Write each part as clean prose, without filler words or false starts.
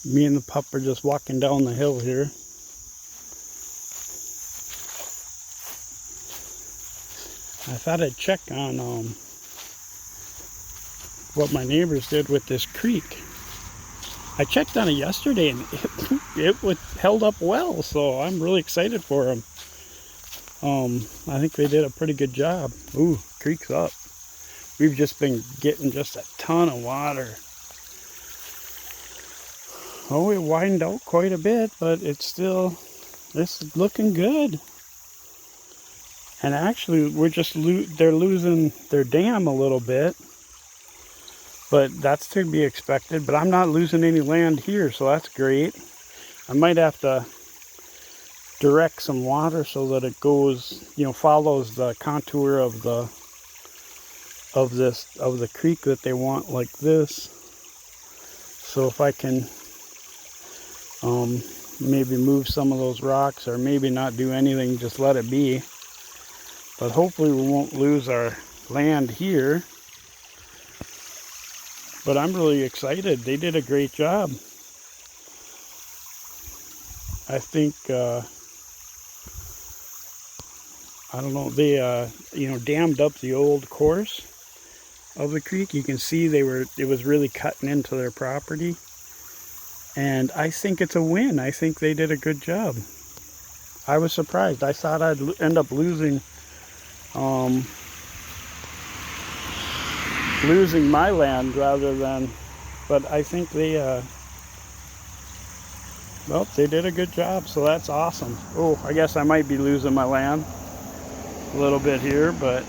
Me and the pup are just walking down the hill here. I thought I'd check on what my neighbors did with this creek. I checked on it yesterday and it held up well, so I'm really excited for them. I think they did a pretty good job. Ooh, creek's up. We've just been getting just a ton of water. Oh, it widened out quite a bit, but it's looking good. And actually, they're losing their dam a little bit. But that's to be expected. But I'm not losing any land here, so that's great. I might have to direct some water so that it goes, follows the contour of the creek that they want, like this. So if I can maybe move some of those rocks, or maybe not do anything, just let it be. But hopefully we won't lose our land here. But I'm really excited. They did a great job. I think, I don't know, they, dammed up the old course of the creek. You can see it was really cutting into their property. And I think it's a win. I think they did a good job. I was surprised. I thought I'd end up losing my land rather than, but I think they did a good job, so that's awesome. Oh, I guess I might be losing my land a little bit here, but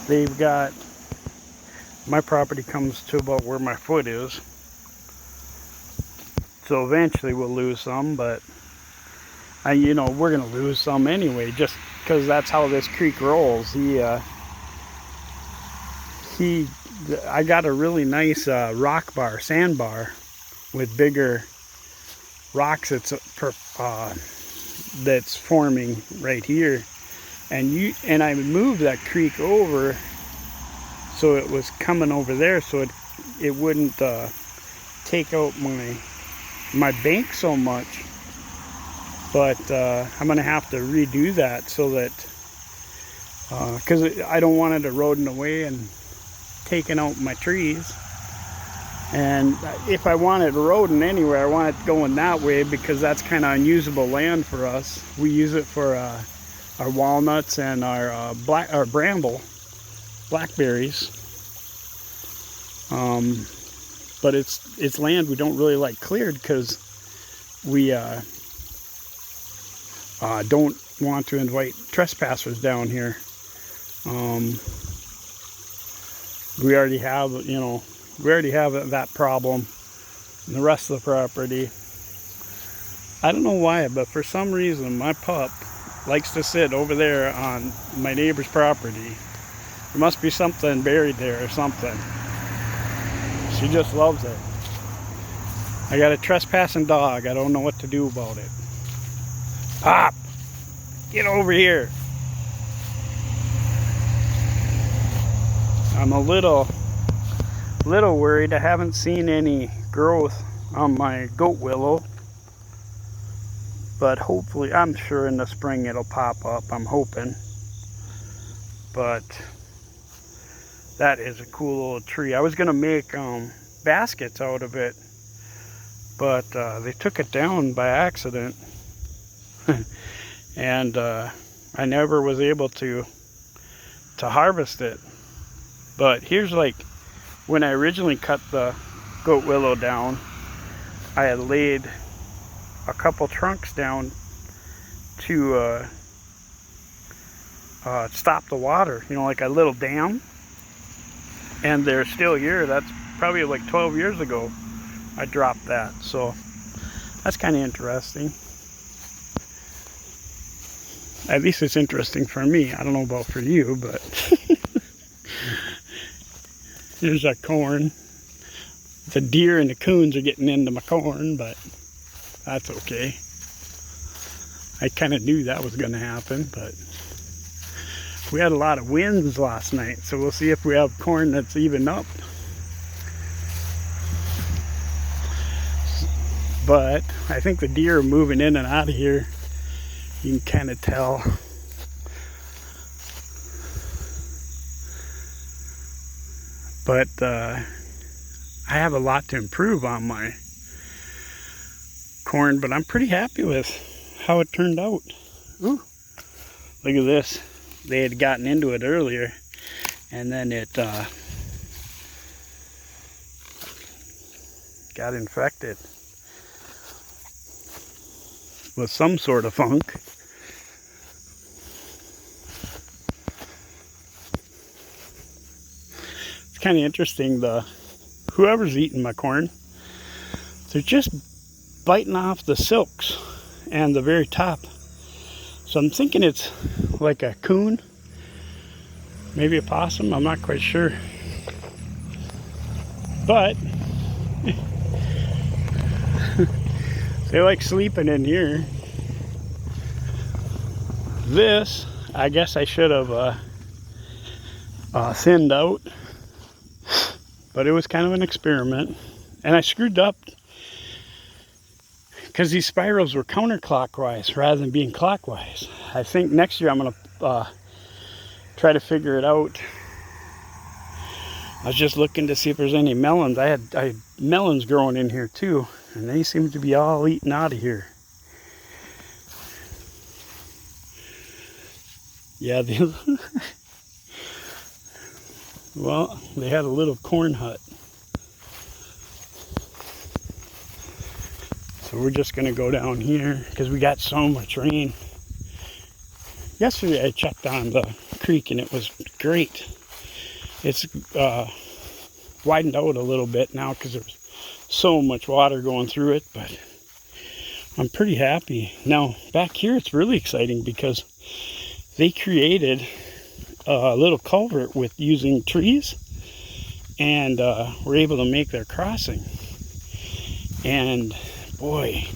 they've got, my property comes to about where my foot is, so eventually we'll lose some, but we're gonna lose some anyway, just because that's how this creek rolls. I got a really nice sandbar with bigger rocks that's forming right here, and I moved that creek over so it was coming over there, so it wouldn't take out my bank so much. But I'm gonna have to redo that so that because I don't want it eroding away and taking out my trees. And if I want it eroding anywhere, I want it going that way, because that's kind of unusable land for us. We use it for our walnuts and our blackberries. But it's land we don't really like cleared, because we don't want to invite trespassers down here. We already have that problem in the rest of the property. I don't know why, but for some reason my pup likes to sit over there on my neighbor's property. There must be something buried there or something. She just loves it. I got a trespassing dog. I don't know what to do about it. Pop! Get over here! I'm a little worried. I haven't seen any growth on my goat willow, but hopefully, I'm sure in the spring it'll pop up. I'm hoping. But that is a cool little tree. I was gonna make baskets out of it, but they took it down by accident. And I never was able to harvest it. But here's when I originally cut the goat willow down, I had laid a couple trunks down to stop the water, like a little dam. And they're still here. That's probably 12 years ago I dropped that. So that's kind of interesting. At least it's interesting for me. I don't know about for you, but here's our corn. The deer and the coons are getting into my corn, but that's okay. I kind of knew that was going to happen, but we had a lot of winds last night, so we'll see if we have corn that's even up. But I think the deer are moving in and out of here. You can kind of tell. But I have a lot to improve on my corn, but I'm pretty happy with how it turned out. Ooh, look at this. They had gotten into it earlier, and then it got infected with some sort of funk. It's kind of interesting, whoever's eating my corn, they're just biting off the silks and the very top. So I'm thinking it's like a coon, maybe a possum, I'm not quite sure. But they like sleeping in here. This, I guess I should have thinned out, but it was kind of an experiment. And I screwed up because these spirals were counterclockwise rather than being clockwise. I think next year I'm going to try to figure it out. I was just looking to see if there's any melons. I had melons growing in here too, and they seem to be all eaten out of here. Yeah, well, they had a little corn hut. So we're just going to go down here because we got so much rain. Yesterday I checked on the creek and it was great. It's widened out a little bit now because there's so much water going through it, but I'm pretty happy. Now back here it's really exciting because they created a little culvert with using trees, and were able to make their crossing. And boy,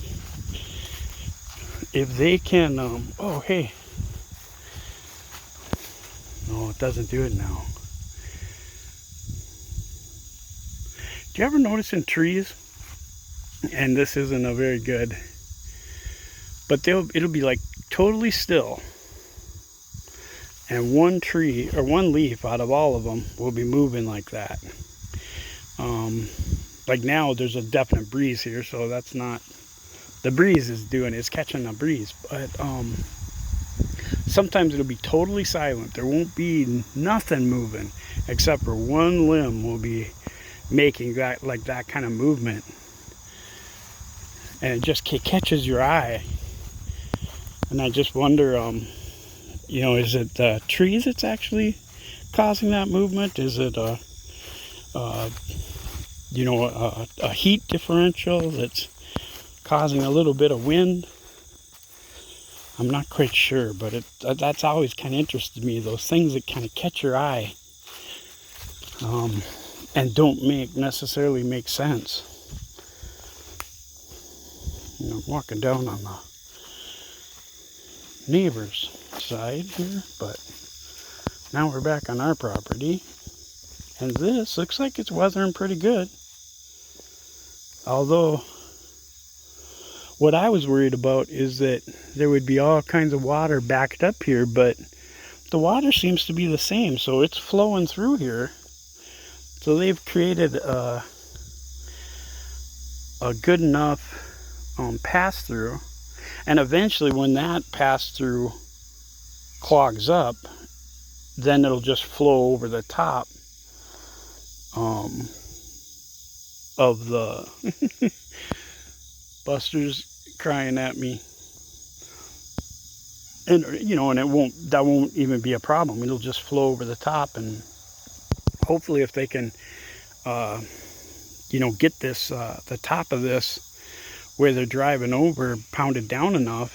if they can, oh hey, no, it doesn't do it now. Do you ever notice in trees, and this isn't a very good, but it'll be like totally still, and one tree or one leaf out of all of them will be moving like that. Like now there's a definite breeze here, so that's not, the breeze is doing, it's catching a breeze, but sometimes it'll be totally silent. There won't be nothing moving except for one limb will be making that, like that kind of movement, and it just catches your eye. And I just wonder, you know, is it the trees that's actually causing that movement? Is it you know, a heat differential that's causing a little bit of wind? I'm not quite sure, but that's always kind of interested me, those things that kind of catch your eye, and don't necessarily make sense. You know, I'm walking down on the neighbor's side here, but now we're back on our property, and this looks like it's weathering pretty good. Although what I was worried about is that there would be all kinds of water backed up here, but the water seems to be the same, so it's flowing through here. So they've created a good enough pass-through, and eventually when that pass-through clogs up, then it'll just flow over the top of the Buster's crying at me, and you know, and that won't even be a problem. It'll just flow over the top, and hopefully if they can you know, get this the top of this where they're driving over pounded down enough,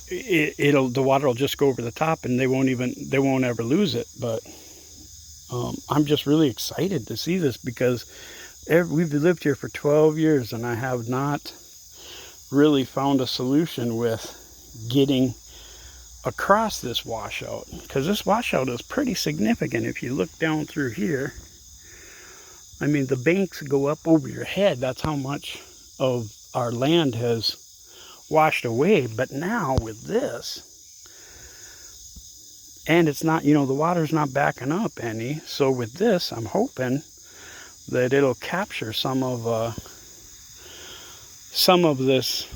the water will just go over the top, and they won't ever lose it. But I'm just really excited to see this because we've lived here for 12 years and I have not really found a solution with getting across this washout, because this washout is pretty significant. If you look down through here, I mean, the banks go up over your head. That's how much of our land has washed away. But now with this, and it's not, the water's not backing up any. So with this, I'm hoping that it'll capture some of this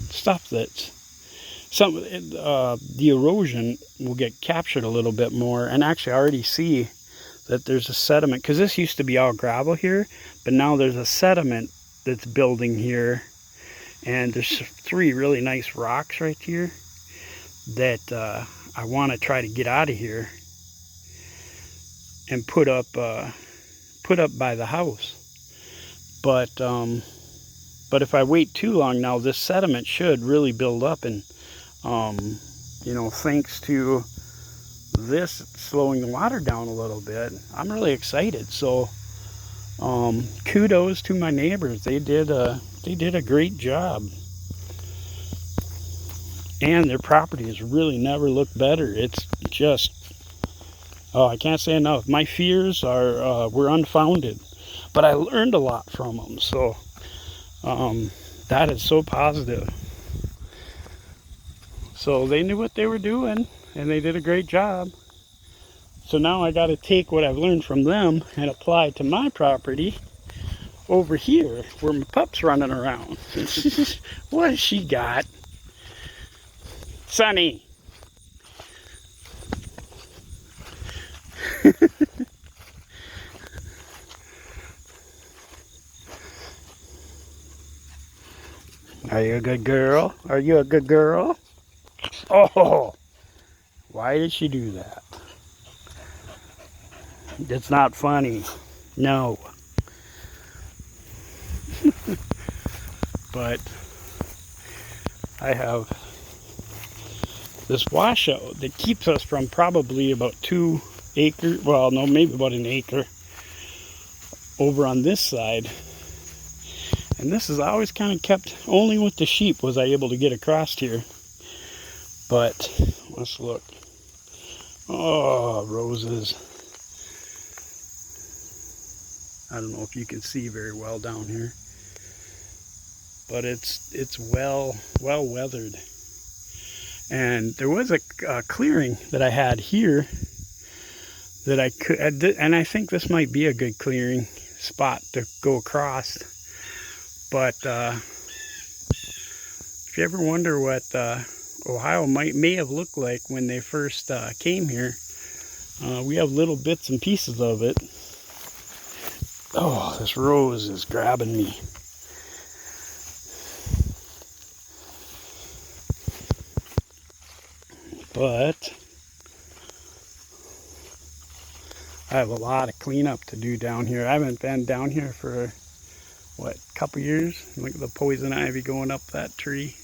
stuff that's the erosion will get captured a little bit more. And actually I already see that there's a sediment, because this used to be all gravel here, but now there's a sediment that's building here, and there's 3 really nice rocks right here that I want to try to get out of here and put up by the house. But if I wait too long now, this sediment should really build up, and thanks to this slowing the water down a little bit, I'm really excited. So kudos to my neighbors. They did a great job, and their property has really never looked better. It's just, I can't say enough. My fears were unfounded, but I learned a lot from them. So that is so positive. So they knew what they were doing, and they did a great job. So now I got to take what I've learned from them and apply to my property over here where my pup's running around. What has she got? Sunny. Are you a good girl? Are you a good girl? Oh, why did she do that? It's not funny. No. But I have this washout that keeps us from probably about 2 acres, well, no, maybe about an acre over on this side. And this is always kind of kept, only with the sheep was I able to get across here. But let's look. Oh, roses. I don't know if you can see very well down here, but it's well weathered. And there was a clearing that I had here that I could, and I think this might be a good clearing spot to go across. But if you ever wonder what Ohio may have looked like when they first came here, we have little bits and pieces of it. Oh, this rose is grabbing me. But I have a lot of cleanup to do down here. I haven't been down here for, what, a couple years? Look at the poison ivy going up that tree.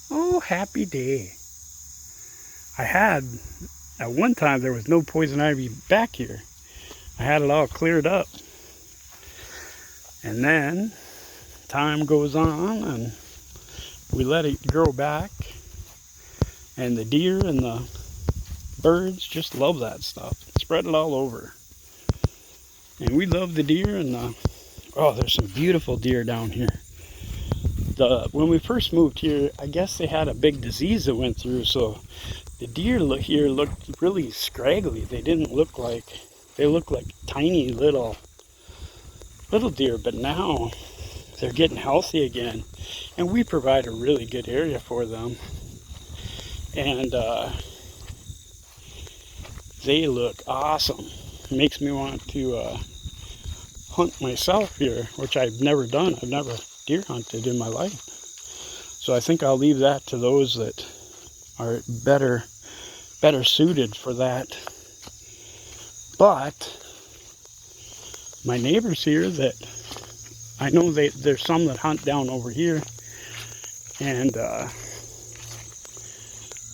Oh, happy day. I had, at one time, there was no poison ivy back here. I had it all cleared up. And then time goes on and we let it grow back, and the deer and the birds just love that stuff. Spread it all over. And we love the deer, and there's some beautiful deer down here. When we first moved here, I guess they had a big disease that went through, so the deer here looked really scraggly. They didn't look like, they looked like tiny little deer, but now they're getting healthy again, and we provide a really good area for them, and they look awesome. It makes me want to hunt myself here, which I've never done. I've never deer hunted in my life, so I think I'll leave that to those that are better suited for that. But my neighbors here, that I know there's some that hunt down over here, and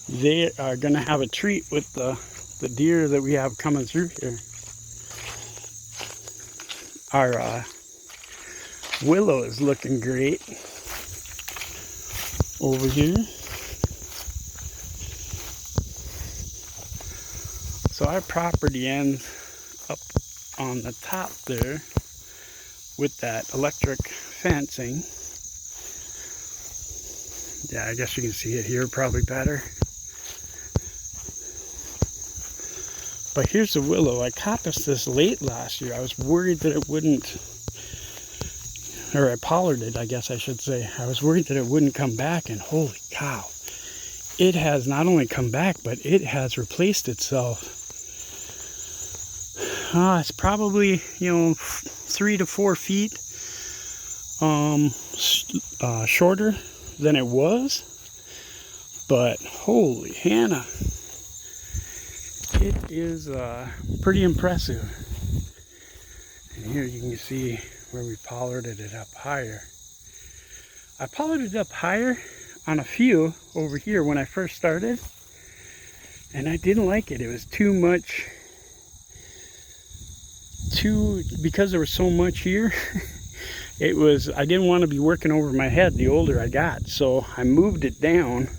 they are going to have a treat with the deer that we have coming through here. Our willow is looking great over here. So our property ends up on the top there with that electric fencing. Yeah, I guess you can see it here probably better. But here's the willow. I caught this late last year. I was worried that it wouldn't, or I pollarded it, I guess I should say. I was worried that it wouldn't come back, and holy cow. It has not only come back, but it has replaced itself. It's probably, 3 to 4 feet shorter than it was. But holy Hannah. It is pretty impressive. And here you can see where we pollarded it up higher. I pollarded it up higher on a few over here when I first started, and I didn't like it. It was too much, because there was so much here. I didn't want to be working over my head the older I got, so I moved it down,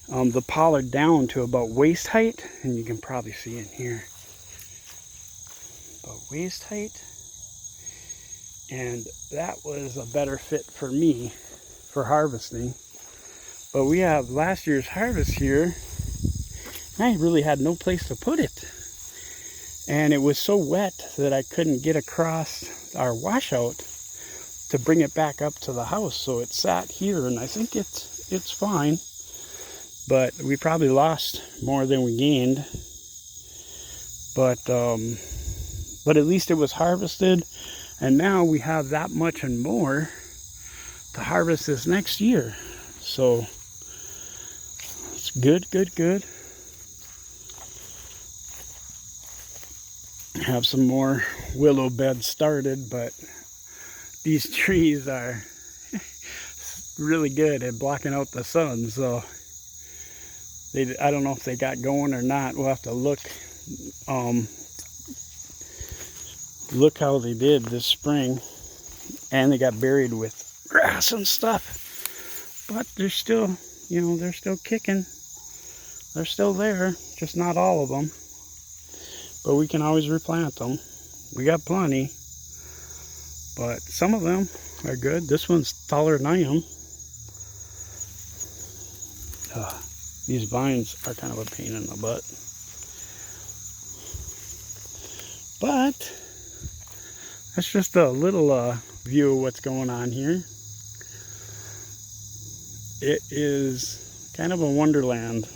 the pollard down to about waist height, and you can probably see in here, about waist height, and that was a better fit for me for harvesting. But we have last year's harvest here, and I really had no place to put it, and it was so wet that I couldn't get across our washout to bring it back up to the house, so it sat here, and I think it's fine. But we probably lost more than we gained. But at least it was harvested, and now we have that much and more to harvest this next year. So it's good. Have some more willow beds started, but these trees are really good at blocking out the sun, so I don't know if they got going or not. We'll have to look how they did this spring, and they got buried with grass and stuff, but they're still, they're still kicking. They're still there, just not all of them, but we can always replant them. We got plenty, but some of them are good. This one's taller than I am. These vines are kind of a pain in the butt. But that's just a little view of what's going on here. It is kind of a wonderland.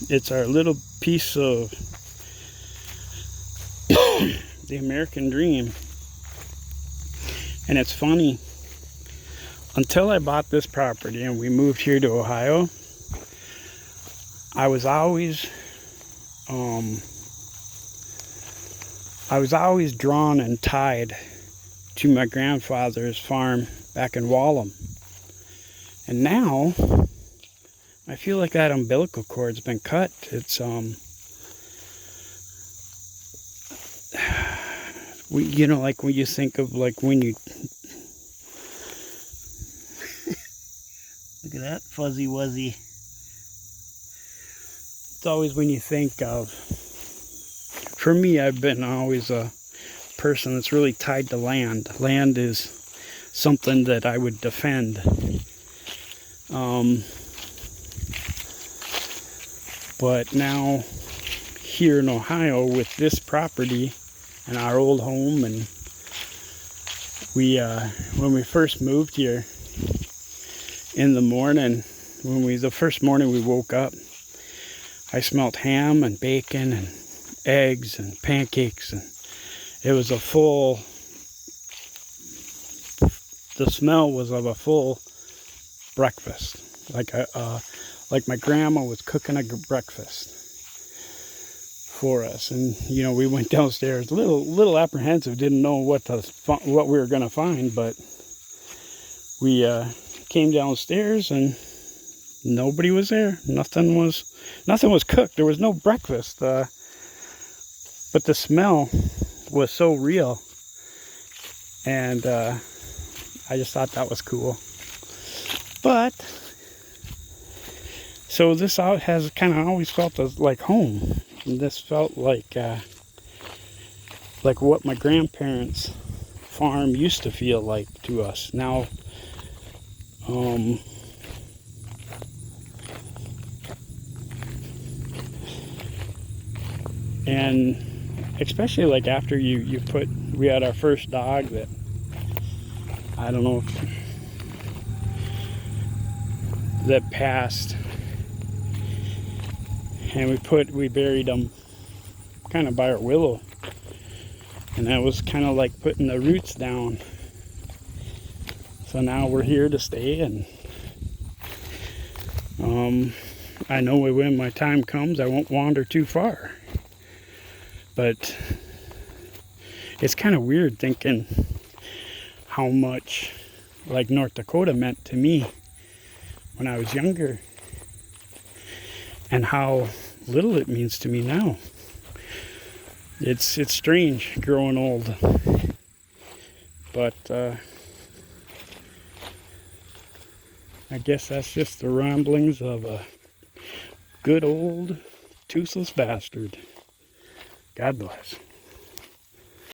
It's our little piece of the American dream. And it's funny, until I bought this property and we moved here to Ohio, I was always drawn and tied to my grandfather's farm back in Wallum. And now I feel like that umbilical cord's been cut. It's like when you think of, like, when you look at that fuzzy wuzzy. It's always when you think of, for me, I've been always a person that's really tied to land. Land is something that I would defend. But now here in Ohio with this property and our old home, and when we first moved here, in the morning, the first morning we woke up, I smelled ham and bacon and eggs and pancakes, and it was the smell was of a full breakfast, like my grandma was cooking a breakfast for us. And we went downstairs, a little apprehensive, didn't know what we were gonna find, but we came downstairs and nobody was there. Nothing was cooked. There was no breakfast. But the smell was so real, and I just thought that was cool. But so this out has kind of always felt like home. And this felt like like what my grandparents' farm used to feel like to us. Now, and especially like after we had our first dog that, I don't know if, that passed, and we buried him kind of by our willow, and that was kind of like putting the roots down. So now we're here to stay, and I know when my time comes I won't wander too far. But it's kind of weird thinking how much like North Dakota meant to me when I was younger, and how little it means to me now. It's strange growing old, but I guess that's just the ramblings of a good old toothless bastard. God bless.